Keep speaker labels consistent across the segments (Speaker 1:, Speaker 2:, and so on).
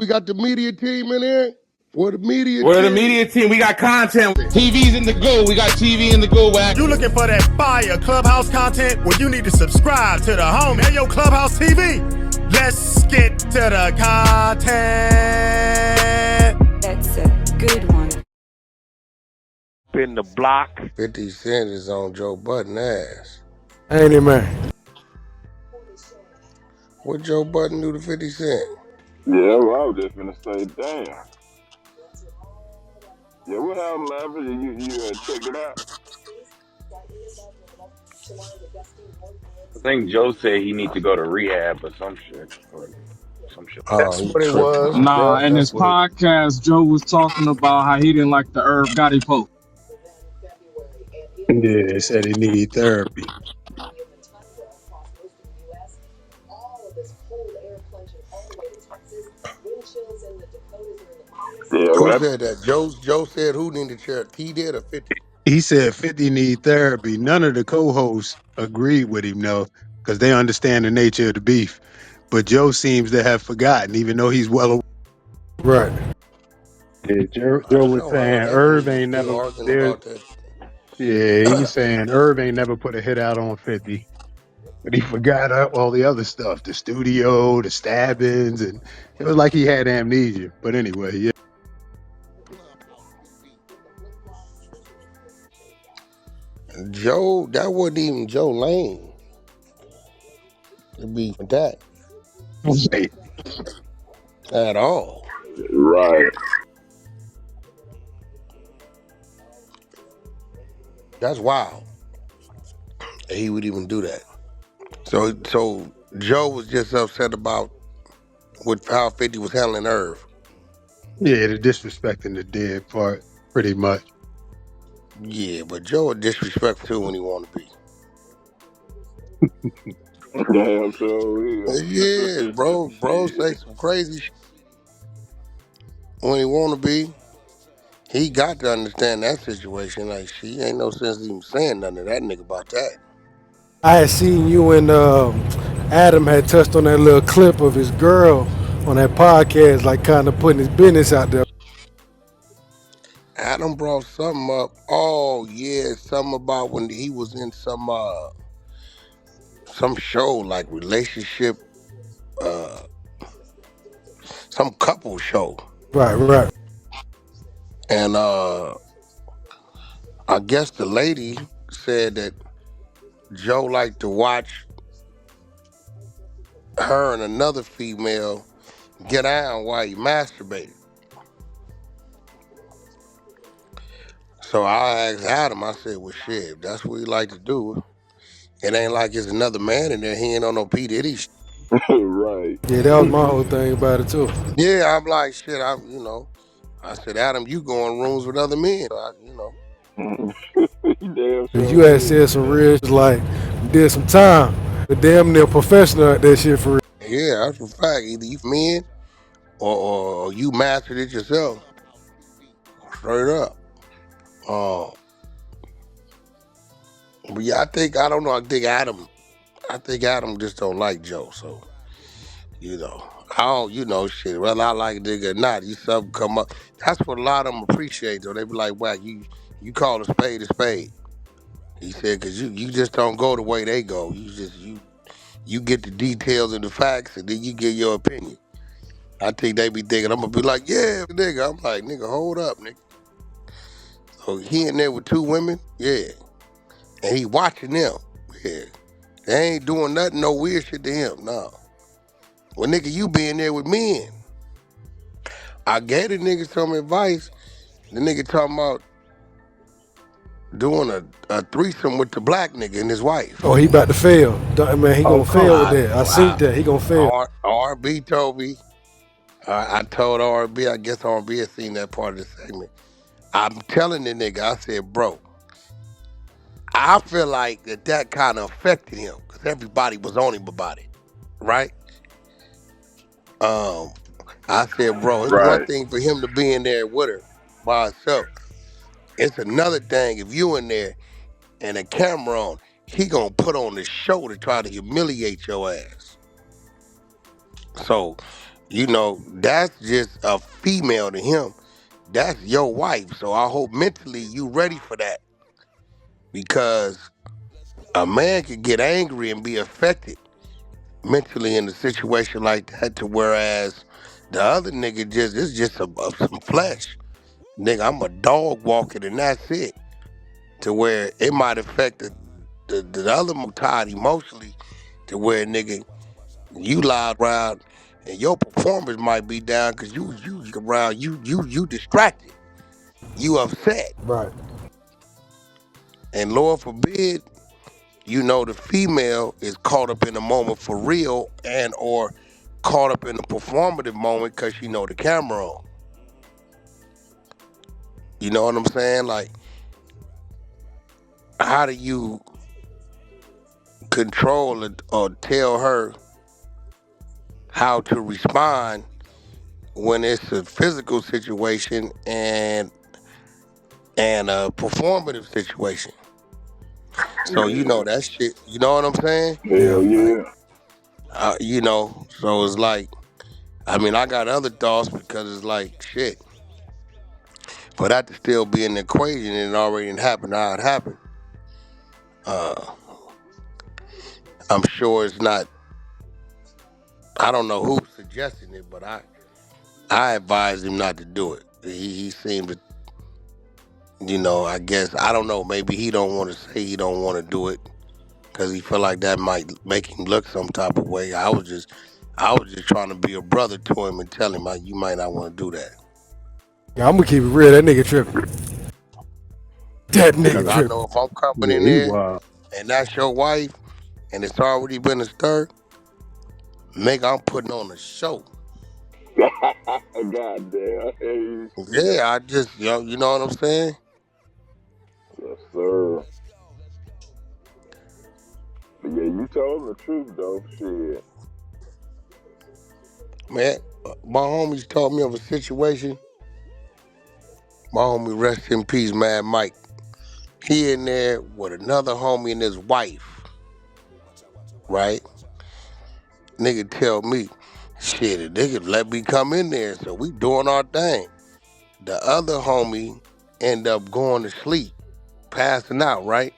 Speaker 1: We got the media team in here. We're the media
Speaker 2: We're the
Speaker 1: team.
Speaker 2: media team. We got content. TV's in the go. We got TV in the go, Wack.
Speaker 3: You looking for that fire Clubhouse content? Well, you need to subscribe to the homie. Hey, yo, Clubhouse TV. Let's get to the content.
Speaker 4: That's a good one.
Speaker 5: In the block.
Speaker 1: 50 Cent is on Joe Budden ass.
Speaker 6: Ain't it, man?
Speaker 1: What Joe Budden do to 50 Cent?
Speaker 7: Yeah, well, I was just gonna say, damn. Yeah, what happened, Laughing? You checked it out?
Speaker 5: I think Joe said he needs to go to rehab or some shit.
Speaker 1: That's
Speaker 6: what it was.
Speaker 8: Nah, in his podcast, Joe was talking about how he didn't like the Irv Gotti post.
Speaker 6: Yeah, they said he need therapy.
Speaker 7: Yeah,
Speaker 1: Who said that? Joe said who needed therapy? He did or 50?
Speaker 6: He said 50 need therapy. None of the co-hosts agreed with him, though, because they understand the nature of the beef. But Joe seems to have forgotten, even though he's well aware. Right. Yeah, Joe was saying Irv ain't never there. Yeah, he was saying Irv ain't never put a hit out on 50. But he forgot all the other stuff, the studio, the stabbings, and it was like he had amnesia. But anyway, yeah.
Speaker 1: Joe, that wasn't even Joe Lane. To be for that. At all.
Speaker 7: Right.
Speaker 1: That's wild. He would even do that. So Joe was just upset about with how 50 was handling Irv.
Speaker 6: Yeah, the disrespecting the dead part, pretty much.
Speaker 1: Yeah, but Joe would disrespect too when he want to be.
Speaker 7: Damn, so
Speaker 1: Yeah, bro say some crazy shit when he want to be. He got to understand that situation. Like, she ain't no sense even saying nothing to that nigga about that.
Speaker 9: I had seen you and Adam had touched on that little clip of his girl on that podcast, like kind of putting his business out there.
Speaker 1: Adam brought something up. Oh yeah, something about when he was in some show like relationship, some couple show.
Speaker 9: Right.
Speaker 1: And I guess the lady said that Joe liked to watch her and another female get down while he masturbated. So I asked Adam, I said, well, shit, if that's what he like to do, it ain't like it's another man in there. He ain't on no P. Diddy shit.
Speaker 7: Right.
Speaker 9: Yeah, that was my whole thing about it, too.
Speaker 1: Yeah, I'm like, shit, I said, Adam, you go in rooms with other men,
Speaker 9: You had said some real shit, like, did some time. The damn near professional at that shit for real.
Speaker 1: Yeah, that's a fact. Either you men or you mastered it yourself. Straight up. But yeah, I think Adam just don't like Joe, so shit, whether I like a nigga or not, you something come up. That's what a lot of them appreciate though. They be like, wow, you call a spade a spade. He said, cause you just don't go the way they go. You get the details and the facts and then you get your opinion. I think they be thinking I'm gonna be like, yeah, nigga. I'm like, nigga, hold up, nigga. So he in there with two women, yeah. And he watching them, yeah. They ain't doing nothing, no weird shit to him, no. Well, nigga, you be in there with men. I gave the nigga some advice. The nigga talking about doing a threesome with the black nigga and his wife.
Speaker 9: Oh, he about to fail. Man, he gonna fail with that. I seen that. He gonna fail.
Speaker 1: R&B told me. I told R&B, I guess R&B had seen that part of the segment. I'm telling the nigga, I said, bro, I feel like that kind of affected him because everybody was on him about it, right? I said, bro, it's one thing for him to be in there with her by himself. It's another thing if you in there and a camera on, he gonna put on the show to try to humiliate your ass. So that's just a female to him. That's your wife. So I hope mentally you ready for that because a man could get angry and be affected mentally in a situation like that. To whereas the other nigga it's just some flesh. Nigga, I'm a dog walking and that's it. To where it might affect the other tied emotionally to where nigga you loud around and your performance might be down because you around you distracted, you upset,
Speaker 9: Right.
Speaker 1: and Lord forbid, the female is caught up in the moment for real and or caught up in a performative moment because she know the camera on. You know what I'm saying? Like, how do you control it or tell her how to respond when it's a physical situation and a performative situation? So
Speaker 7: Yeah.
Speaker 1: that shit. You know what I'm saying?
Speaker 9: Yeah.
Speaker 7: Hell
Speaker 1: Like,
Speaker 7: yeah.
Speaker 1: so it's like, I mean, I got other thoughts because it's like shit. For that to still be in the equation and it already didn't happen how it happened, uh, I'm sure it's not. I don't know who's suggesting it, but I advise him not to do it. He seemed to, I guess I don't know. Maybe he don't want to say he don't want to do it because he feel like that might make him look some type of way. I was just trying to be a brother to him and tell him you might not want to do that
Speaker 9: Yeah, I'm gonna keep it real. That nigga tripping. That
Speaker 1: because
Speaker 9: nigga
Speaker 1: I know
Speaker 9: tripping.
Speaker 1: if I'm coming
Speaker 6: Yeah,
Speaker 1: in
Speaker 6: he
Speaker 1: there
Speaker 6: wild.
Speaker 1: and that's your wife and it's already been a stir, nigga, I'm putting on a show.
Speaker 7: God damn. Hey,
Speaker 1: Yeah, I just you know what I'm saying,
Speaker 7: yes, sir. But yeah, you told the truth though. Shit.
Speaker 1: man. My homies told me of a situation. My homie, rest in peace, Mad Mike. He in there with another homie and his wife, right? Nigga tell me, shit, a nigga let me come in there, so we doing our thing. The other homie end up going to sleep, passing out, right?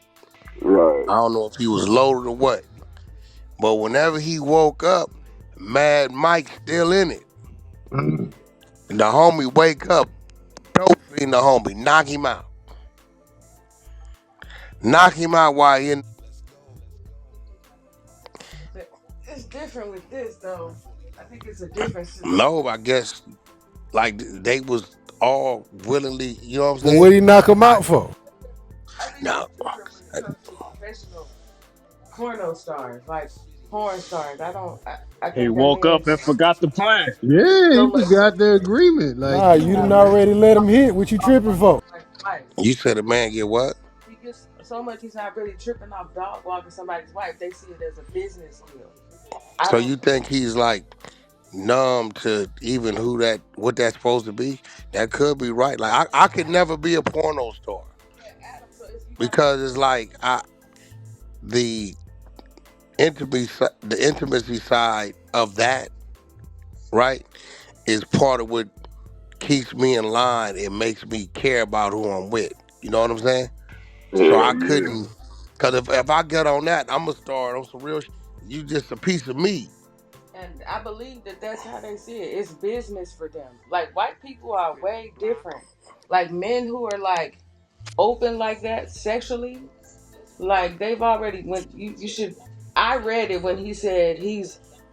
Speaker 7: Right.
Speaker 1: I don't know if he was loaded or what, but whenever he woke up, Mad Mike still in it.
Speaker 6: Mm.
Speaker 1: And the homie wake up, dope fiend the homie, knock him out. Knock him out while he in.
Speaker 10: It's different with this though. I think it's a difference.
Speaker 1: No, I guess like they was all willingly, you know what I'm
Speaker 9: Well, what
Speaker 1: saying?
Speaker 9: he knock him
Speaker 1: I
Speaker 9: out for?
Speaker 10: I think
Speaker 1: no,
Speaker 10: it's different when it comes to professional porno stars, like porn stars. I
Speaker 8: He
Speaker 10: think that
Speaker 8: woke
Speaker 10: means
Speaker 8: up and forgot the plan.
Speaker 6: Yeah,
Speaker 10: so
Speaker 6: he
Speaker 10: much
Speaker 6: forgot the agreement. Like,
Speaker 9: Nah,
Speaker 6: come
Speaker 9: you done
Speaker 6: on, man.
Speaker 9: already let him hit. What you tripping for?
Speaker 10: like wife.
Speaker 1: you said a man get what?
Speaker 10: He gets so much he's not really tripping off dog walking somebody's wife. They see it as a business deal. I
Speaker 1: So
Speaker 10: don't
Speaker 1: you think he's like numb to even what that's supposed to be? That could be right. Like I could never be a porno star
Speaker 10: Adam, so it's, you gotta
Speaker 1: because it's like the the intimacy side of that, right, is part of what keeps me in line. It makes me care about who I'm with. You know what I'm saying? So I
Speaker 7: Hell yeah.
Speaker 1: couldn't, cause if I get on that, I'm gonna start on some real. You just a piece of me.
Speaker 10: and I believe that that's how they see it. It's business for them. Like white people are way different. Like men who are like open like that sexually, like they've already went. You should. I read it when he said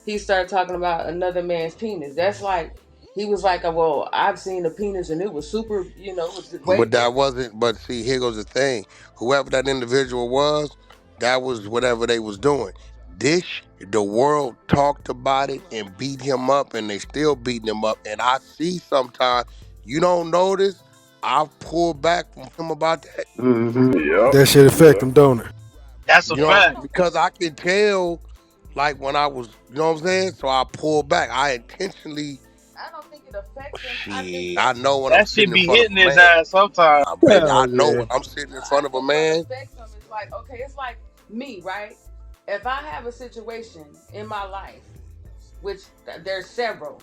Speaker 10: he started talking about another man's penis. That's like he was like, well, I've seen a penis and it was super. It was way
Speaker 1: But that
Speaker 10: different.
Speaker 1: wasn't. But see, here goes the thing. Whoever that individual was, that was whatever they was doing. This, the world talked about it and beat him up, and they still beating him up. And I see sometimes you don't notice. I pull back from him about that.
Speaker 6: Mm-hmm.
Speaker 7: Yep.
Speaker 9: That shit affect
Speaker 7: Yep.
Speaker 9: him, don't it?
Speaker 8: That's a fact.
Speaker 1: Because I can tell, like when I was, you know what I'm saying. So I pull back. I intentionally.
Speaker 10: I don't think it affects him. I think
Speaker 1: Shit, I
Speaker 10: that
Speaker 1: know when I'm
Speaker 8: That shit
Speaker 1: sitting in
Speaker 8: be
Speaker 1: front of
Speaker 8: hitting
Speaker 1: a
Speaker 8: his
Speaker 1: man.
Speaker 8: ass sometimes.
Speaker 1: Baby,
Speaker 6: Hell
Speaker 1: I know
Speaker 6: yeah.
Speaker 1: when I'm sitting in
Speaker 10: I
Speaker 1: front of a
Speaker 10: think what
Speaker 1: man.
Speaker 10: affects them is like, okay, it's like me, right? If I have a situation in my life, which there's several,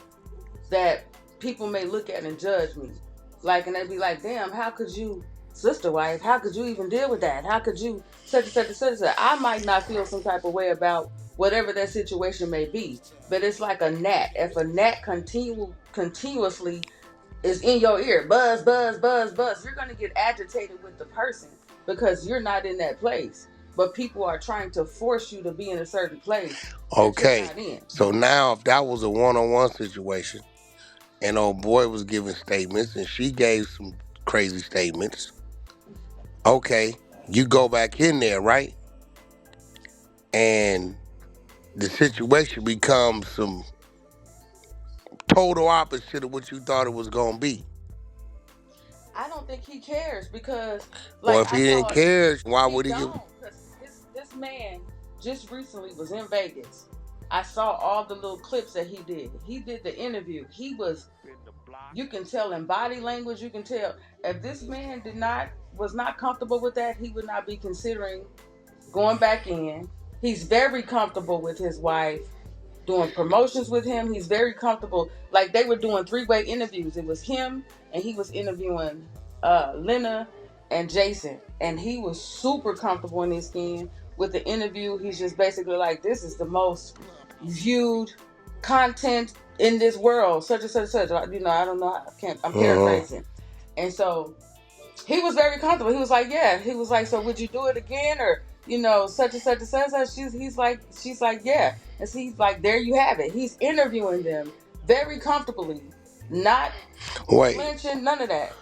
Speaker 10: that people may look at and judge me. Like, and they'd be like, damn, how could you, sister wife, how could you even deal with that? How could you, such and such and such and such? I might not feel some type of way about whatever that situation may be, but it's like a gnat. If a gnat continuously is in your ear, buzz, buzz, buzz, buzz, you're going to get agitated with the person because you're not in that place. But people are trying to force you to be in a certain place that you're
Speaker 1: Okay,
Speaker 10: not in.
Speaker 1: so now if that was a one-on-one situation and old boy was giving statements and she gave some crazy statements, okay, you go back in there, right? And the situation becomes some total opposite of what you thought it was gonna be.
Speaker 10: I don't think he cares because,
Speaker 1: Or
Speaker 10: like,
Speaker 1: if
Speaker 10: I
Speaker 1: he didn't
Speaker 10: saw
Speaker 1: care, why
Speaker 10: he
Speaker 1: would he give?
Speaker 10: don't because this man just recently was in Vegas. I saw all the little clips that he did. He did the interview. He was, you can tell in body language. You can tell if this man was not comfortable with that, he would not be considering going back in. He's very comfortable with his wife doing promotions with him. He's very comfortable. Like they were doing three-way interviews. It was him and he was interviewing Lena and Jason. And he was super comfortable in his skin with the interview. He's just basically like, this is the most viewed content in this world, such and such and such. You know, I don't know. I'm
Speaker 1: Uh-huh.
Speaker 10: paraphrasing. And so he was very comfortable. He was like, yeah. He was like, so would you do it again? Or, you know, such and such and such. She's like, yeah. And so he's like, there you have it. He's interviewing them very comfortably, not
Speaker 1: Wait,
Speaker 10: flinching, none of that.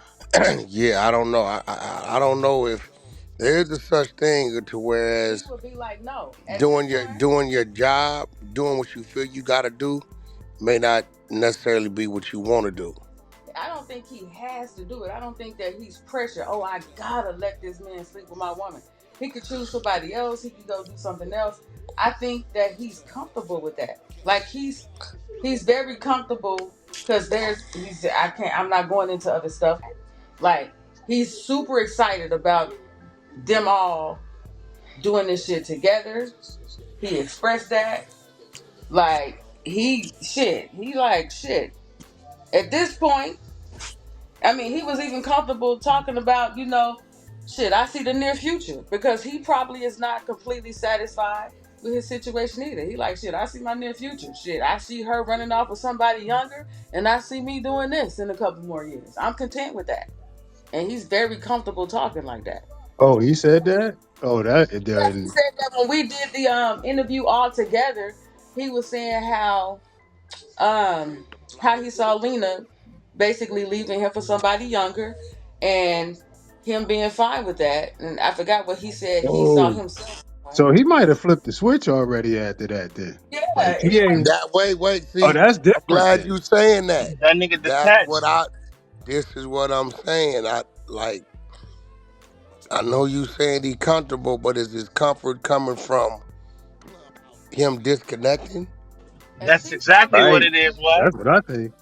Speaker 1: yeah, I don't know. I don't know if there's a such thing to
Speaker 10: He
Speaker 1: whereas
Speaker 10: would be like, no. At this point,
Speaker 1: doing your job, doing what you feel you got to do, may not necessarily be what you want to do.
Speaker 10: I don't think he has to do it. I don't think that he's pressured. Oh, I gotta let this man sleep with my woman. He could choose somebody else. He could go do something else. I think that he's comfortable with that. Like he's very comfortable because I'm not going into other stuff. Like he's super excited about them all doing this shit together. He expressed that. Like he like shit. At this point, I mean, he was even comfortable talking about, you know, shit, I see the near future because he probably is not completely satisfied with his situation either. He like, shit, I see my near future. Shit, I see her running off with somebody younger and I see me doing this in a couple more years. I'm content with that. And he's very comfortable talking like that.
Speaker 6: Oh, he said that. Oh, that
Speaker 10: Yeah, he
Speaker 6: then.
Speaker 10: said that when we did the interview all together, he was saying um how he saw Lena basically leaving him for somebody younger and him being fine with that. And I forgot what he said he saw
Speaker 6: Oh,
Speaker 10: himself doing.
Speaker 6: so he might have flipped the switch already after that. Then,
Speaker 10: Yeah,
Speaker 6: like
Speaker 10: it's
Speaker 6: he
Speaker 10: like
Speaker 6: ain't.
Speaker 1: That wait,
Speaker 6: Oh,
Speaker 1: see,
Speaker 6: that's
Speaker 1: I'm
Speaker 6: different
Speaker 1: glad
Speaker 6: then.
Speaker 1: you saying that.
Speaker 11: That nigga
Speaker 1: That's what
Speaker 11: detached.
Speaker 1: this is what I'm saying. I know you saying he comfortable, but is his comfort coming from him disconnecting?
Speaker 10: it
Speaker 11: That's
Speaker 10: seems like
Speaker 11: exactly
Speaker 10: it.
Speaker 11: what
Speaker 6: Right.
Speaker 11: it is, what?
Speaker 6: That's what I think.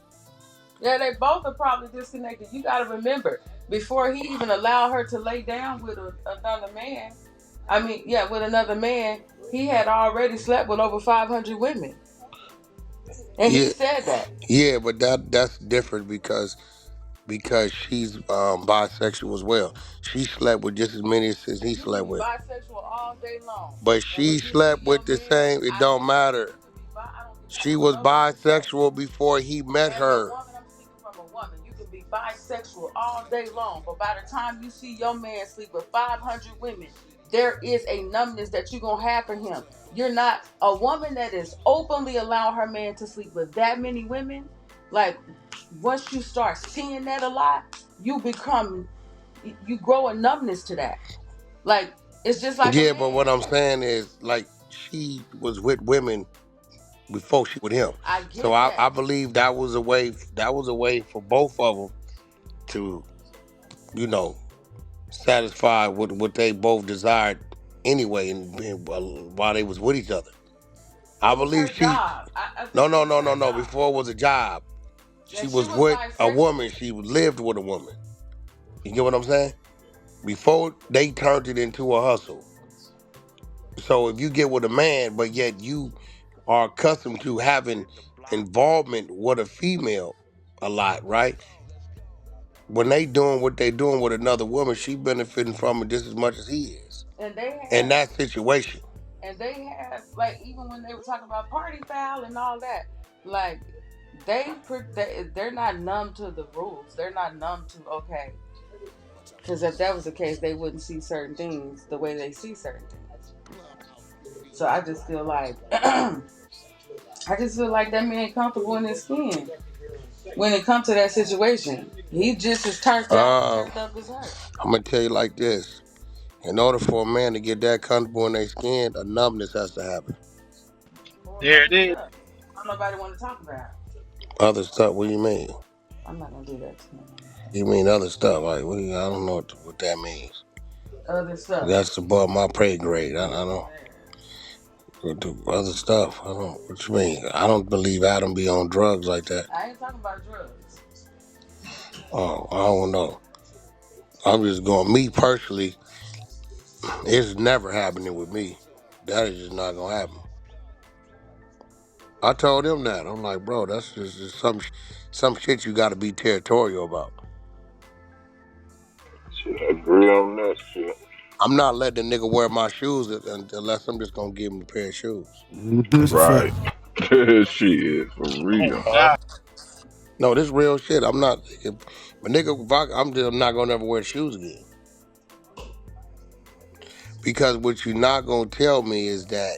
Speaker 10: Yeah, they both are probably disconnected. You got to remember, before he even allowed her to lay down with another man, with another man, he had already slept with over 500 women. And he
Speaker 1: Yeah,
Speaker 10: said that.
Speaker 1: yeah, but that's different because she's bisexual as well. She slept with just as many as he
Speaker 10: You can
Speaker 1: slept
Speaker 10: be
Speaker 1: with,
Speaker 10: bisexual all day long.
Speaker 1: but
Speaker 10: And
Speaker 1: she
Speaker 10: when you see
Speaker 1: slept
Speaker 10: your
Speaker 1: with the
Speaker 10: man,
Speaker 1: same. It
Speaker 10: I
Speaker 1: don't
Speaker 10: think that
Speaker 1: matter.
Speaker 10: you can be I don't think
Speaker 1: She
Speaker 10: with
Speaker 1: was
Speaker 10: no disrespect.
Speaker 1: bisexual before he met
Speaker 10: As a
Speaker 1: her.
Speaker 10: woman, I'm speaking from a woman. You can be bisexual all day long, but by the time you see your man sleep with 500 women, there is a numbness that you're going to have for him. You're not a woman that is openly allowing her man to sleep with that many women. Like, once you start seeing that a lot, you grow a numbness to that. Like, it's just like a
Speaker 1: Yeah, but what
Speaker 10: man.
Speaker 1: I'm saying is like she was with women before she with him.
Speaker 10: I
Speaker 1: So
Speaker 10: get
Speaker 1: I
Speaker 10: that.
Speaker 1: believe that was a way for both of them to, you know, satisfy what they both desired anyway and while they was with each other. I
Speaker 10: It was
Speaker 1: believe
Speaker 10: her
Speaker 1: she
Speaker 10: job. I
Speaker 1: no
Speaker 10: think it
Speaker 1: no
Speaker 10: was
Speaker 1: no no
Speaker 10: her
Speaker 1: no
Speaker 10: job.
Speaker 1: before it was a job.
Speaker 10: Yeah,
Speaker 1: She
Speaker 10: she
Speaker 1: was
Speaker 10: was
Speaker 1: with a
Speaker 10: bisexual.
Speaker 1: woman. She lived with a woman. You get what I'm saying? Before they turned it into a hustle. So if you get with a man, but yet you are accustomed to having involvement with a female a lot, right? When they doing what they doing with another woman, she benefiting from it just as much as he is.
Speaker 10: And they
Speaker 1: In
Speaker 10: have,
Speaker 1: that situation.
Speaker 10: and they have, like, even when they were talking about party foul and all that, like, they're not numb to the rules. They're not numb to, okay, because if that was the case, they wouldn't see certain things the way they see certain things. So I just feel like, I just feel like that man comfortable in his skin when it comes to that situation. He just as turned up as her.
Speaker 1: I'm gonna tell you like this. In order for a man to get that comfortable in their skin, a numbness has to happen.
Speaker 10: Or
Speaker 11: There it
Speaker 10: other
Speaker 11: is.
Speaker 10: stuff. Nobody want to talk about.
Speaker 1: Other stuff, what do you mean?
Speaker 10: I'm not gonna do that to him.
Speaker 1: You mean other stuff? Like, I don't know what that means.
Speaker 10: Other stuff.
Speaker 1: That's above my pay grade. I don't. Do other stuff. I don't. What you mean? I don't believe Adam be on drugs like that.
Speaker 10: I ain't talking about drugs.
Speaker 1: Oh, I don't know. I'm just going. Me personally, it's never happening with me. That is just not gonna happen. I told him that. I'm like, bro, that's just some shit you got to be territorial about.
Speaker 7: Shit, I agree on that shit.
Speaker 1: I'm not letting the nigga wear my shoes unless I'm just gonna give him a pair of shoes.
Speaker 6: That's a fact.
Speaker 7: Right. Shit, for
Speaker 11: Oh
Speaker 7: real.
Speaker 11: God.
Speaker 1: No, this real shit. I'm not. I'm just not gonna ever wear shoes again. Because what you're not gonna tell me is that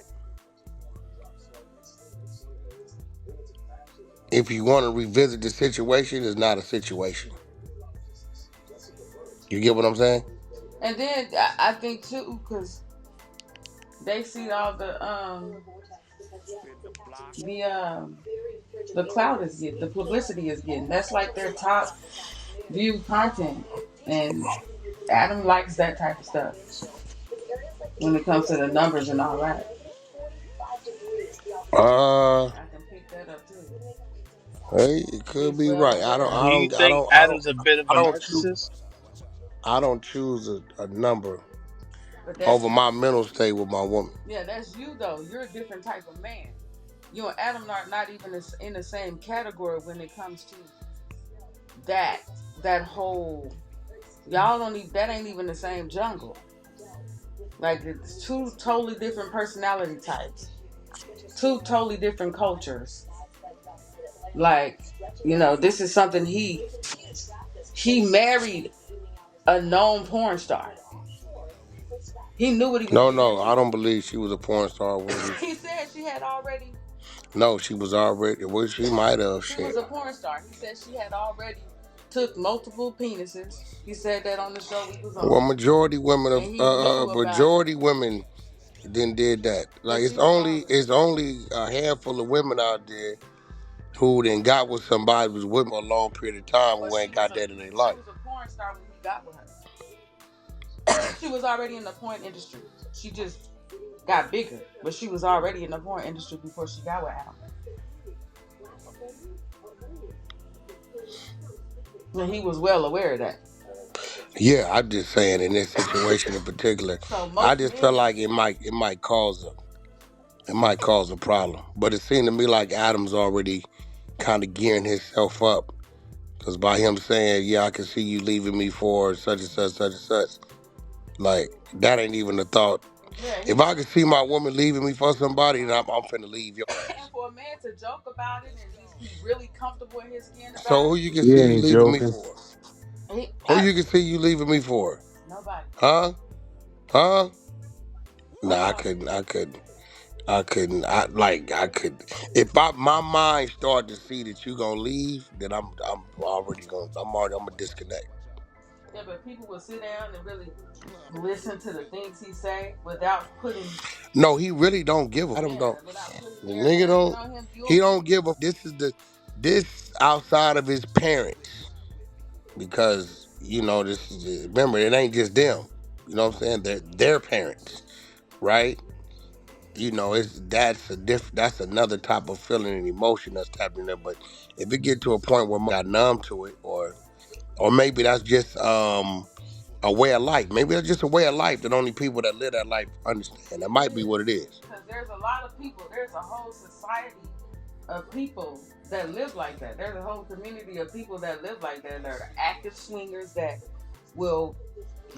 Speaker 1: if you want to revisit the situation, it's not a situation. You get what I'm saying?
Speaker 10: And then I think too, because they see all the clout is getting, the publicity is getting. That's like their top viewed content, and Adam likes that type of stuff when it comes to the numbers and all that.
Speaker 1: Uh,
Speaker 10: I can pick that up too.
Speaker 1: hey, it could
Speaker 10: He's
Speaker 1: be
Speaker 10: well
Speaker 1: right.
Speaker 10: aware of
Speaker 11: Do
Speaker 10: that.
Speaker 11: you think Adam's a bit of a narcissist?
Speaker 1: I don't choose a number
Speaker 10: But that's
Speaker 1: over my mental state with my woman.
Speaker 10: yeah, that's you though. You're a different type of man. You and Adam are not even in the same category when it comes to that whole. Y'all don't even, that ain't even the same jungle. Like it's two totally different personality types, two totally different cultures. Like, this is something he married a known porn star. He knew what he was getting
Speaker 1: No,
Speaker 10: into.
Speaker 1: I don't believe she was a porn star.
Speaker 10: He said she had already.
Speaker 1: No, she was already. Well, she might have.
Speaker 10: She was
Speaker 1: Shit.
Speaker 10: a porn star. He said she had already took multiple penises. He said that on the show we was
Speaker 1: Well,
Speaker 10: on,
Speaker 1: majority women
Speaker 10: and he knew about it.
Speaker 1: majority women then did that.
Speaker 10: But
Speaker 1: Like
Speaker 10: she was on.
Speaker 1: it's only a handful of women out there who then got with somebody who was with them a long period of time
Speaker 10: But
Speaker 1: who ain't got that in their
Speaker 10: she
Speaker 1: life.
Speaker 10: was a porn star when he got with her. She was already in the porn industry. She just got bigger, but she was already in the porn industry before she got with Adam. And he was well aware of that.
Speaker 1: Yeah, I'm just saying in this situation in particular,
Speaker 10: So
Speaker 1: I
Speaker 10: most
Speaker 1: just felt
Speaker 10: men,
Speaker 1: like it might cause a problem. But it seemed to me like Adam's already kind of gearing himself up. Because by him saying, yeah, I can see you leaving me for such and such, such and such, like, that ain't even a thought.
Speaker 10: yeah,
Speaker 1: If I could see my woman leaving me for somebody, then I'm finna leave your
Speaker 10: and
Speaker 1: ass.
Speaker 10: for a man to joke about it and just be really comfortable in his skin
Speaker 1: So
Speaker 10: about
Speaker 1: who
Speaker 10: it,
Speaker 1: you can
Speaker 6: She
Speaker 1: see you
Speaker 6: ain't
Speaker 1: leaving me
Speaker 6: joking.
Speaker 1: for?
Speaker 10: he,
Speaker 1: Who you can see you leaving me for?
Speaker 10: nobody,
Speaker 1: Huh? Huh? Nah,
Speaker 10: nobody.
Speaker 1: I couldn't. I could. If my mind start to see that you gonna leave, then I'm gonna disconnect.
Speaker 10: Yeah, but people will sit down and really listen to the things he say without putting,
Speaker 1: No, he really don't give a. Adam don't.
Speaker 10: without putting
Speaker 1: The
Speaker 10: air
Speaker 1: nigga
Speaker 10: horns
Speaker 1: don't.
Speaker 10: on him.
Speaker 1: He don't give a. This outside of his parents because this is remember it ain't just them. You know what I'm saying? They're their parents, right? It's that's another type of feeling and emotion that's tapping there. But if it get to a point where got numb to it, or maybe that's just a way of life. Maybe that's just a way of life that only people that live that life understand. That
Speaker 10: It
Speaker 1: might be
Speaker 10: is,
Speaker 1: what it is.
Speaker 10: because there's a lot of people. There's a whole society of people that live like that. There's a whole community of people that live like that. They're the active swingers that will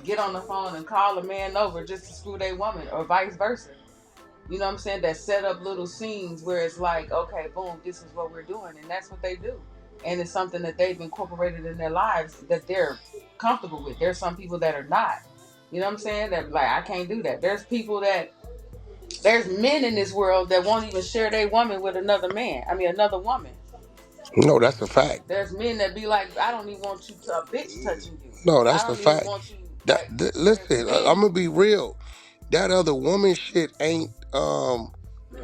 Speaker 10: get on the phone and call a man over just to screw their woman, or vice versa. You know what I'm saying? That set up little scenes where it's like, okay, boom, this is what we're doing, and that's what they do. And it's something that they've incorporated in their lives that they're comfortable with. There's some people that are not. You know what I'm saying? That like, I can't do that. There's men in this world that won't even share their woman with another man. I mean, another woman.
Speaker 1: No, that's a fact.
Speaker 10: There's men that be like, I don't even want you to a bitch touching you.
Speaker 1: No,
Speaker 10: I
Speaker 1: that's a
Speaker 10: don't even
Speaker 1: fact.
Speaker 10: want you.
Speaker 1: That,
Speaker 10: Like, there's
Speaker 1: listen, I'm
Speaker 10: men.
Speaker 1: gonna be real. That other woman shit ain't. And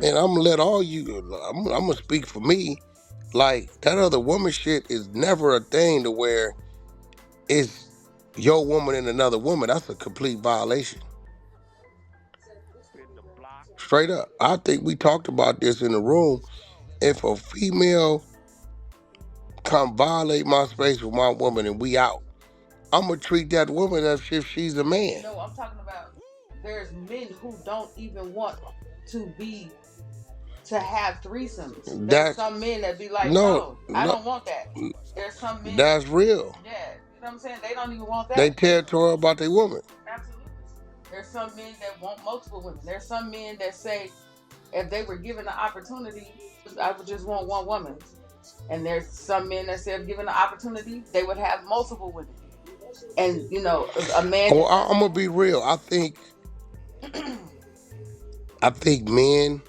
Speaker 1: I'm gonna let all you. I'm gonna speak for me. Like that other woman shit is never a thing to where it's your woman and another woman. That's a complete violation. Straight up. I think we talked about this in the room. If a female come violate my space with my woman and we out, I'm gonna treat that woman as if she's a man.
Speaker 10: No, I'm talking about there's men who don't even want to have threesomes. There's some men that be like, no, I don't want that. There's some men.
Speaker 1: That's real.
Speaker 10: Yeah, you know what I'm saying? They don't even want that.
Speaker 1: They territorial about their woman.
Speaker 10: Absolutely. There's some men that want multiple women. There's some men that say, if they were given the opportunity, I would just want one woman. And there's some men that say, if given the opportunity, they would have multiple women. And you know, a man.
Speaker 1: Well, I'm gonna be real. I think men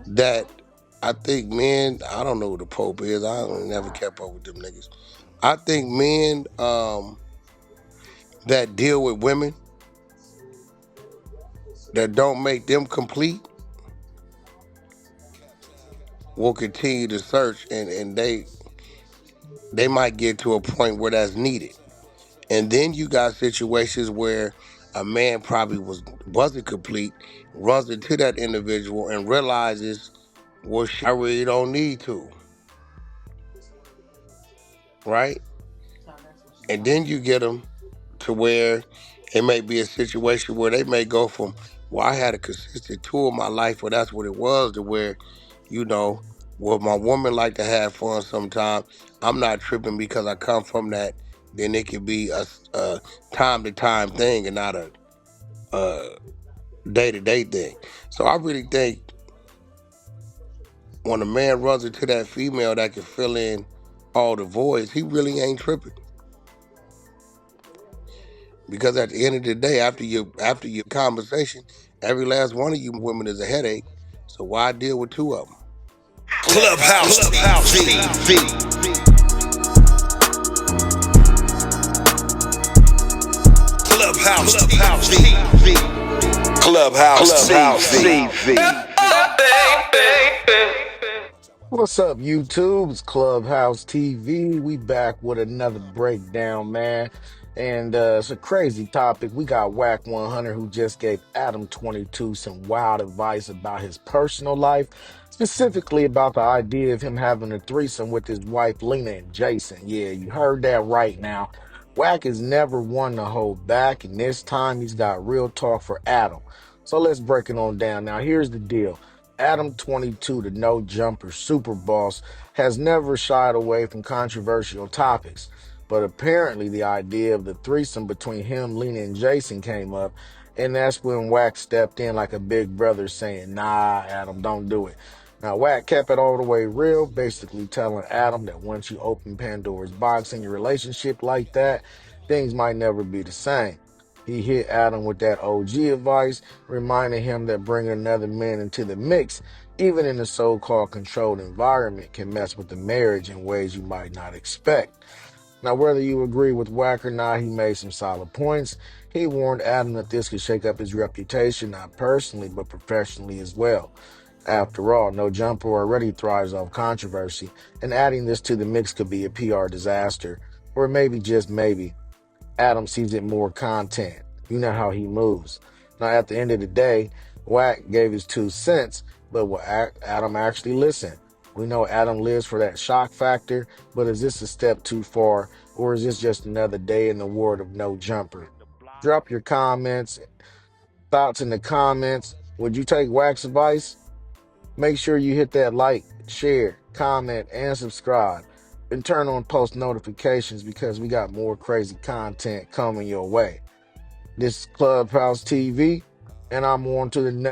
Speaker 1: that I don't know who the Pope is. I never kept up with them niggas. I think men that deal with women that don't make them complete will continue to search, and they might get to a point where that's needed. And then you got situations where a man probably wasn't complete, runs into that individual and realizes, well, shit, I really don't need to. Right? And then you get them to where it may be a situation where they may go from, well, I had a consistent tour of my life, where that's what it was, to where, you know, well, my woman like to have fun sometime. I'm not tripping because I come from that. Then it could be a time-to-time thing and not a day-to-day thing. So I really think when a man runs into that female that can fill in all the voids, he really ain't tripping. Because at the end of the day, after your conversation, every last one of you women is a headache. So why deal with two of them?
Speaker 3: Clubhouse TV. Clubhouse TV. Clubhouse TV.
Speaker 12: What's up, YouTube? It's Clubhouse TV. We back with another breakdown, man. And it's a crazy topic. We got Wack 100 who just gave Adam22 some wild advice about his personal life, specifically about the idea of him having a threesome with his wife, Lena and Jason. Yeah, you heard that right now. Wack has never one to hold back, and this time he's got real talk for Adam. So let's break it on down. Now, here's the deal. Adam22, the no jumper super boss, has never shied away from controversial topics. But apparently the idea of the threesome between him, Lena, and Jason came up, and that's when Wack stepped in like a big brother saying, nah, Adam, don't do it. Now, Wack kept it all the way real, basically telling Adam that once you open Pandora's box in your relationship like that, things might never be the same. He hit Adam with that OG advice, reminding him that bringing another man into the mix, even in a so-called controlled environment, can mess with the marriage in ways you might not expect. Now, whether you agree with Wack or not, he made some solid points. He warned Adam that this could shake up his reputation, not personally, but professionally as well. After all, No Jumper already thrives off controversy, and adding this to the mix could be a PR disaster, or maybe, just maybe, Adam sees it more content. You know how he moves. Now, at the end of the day, Wack gave his 2 cents, but will Adam actually listen? We know Adam lives for that shock factor, but is this a step too far, or is this just another day in the world of No Jumper? Drop your comments, thoughts in the comments. Would you take Wack's advice? Make sure you hit that like, share, comment, and subscribe. And turn on post notifications because we got more crazy content coming your way. This is Clubhouse TV, and I'm on to the next.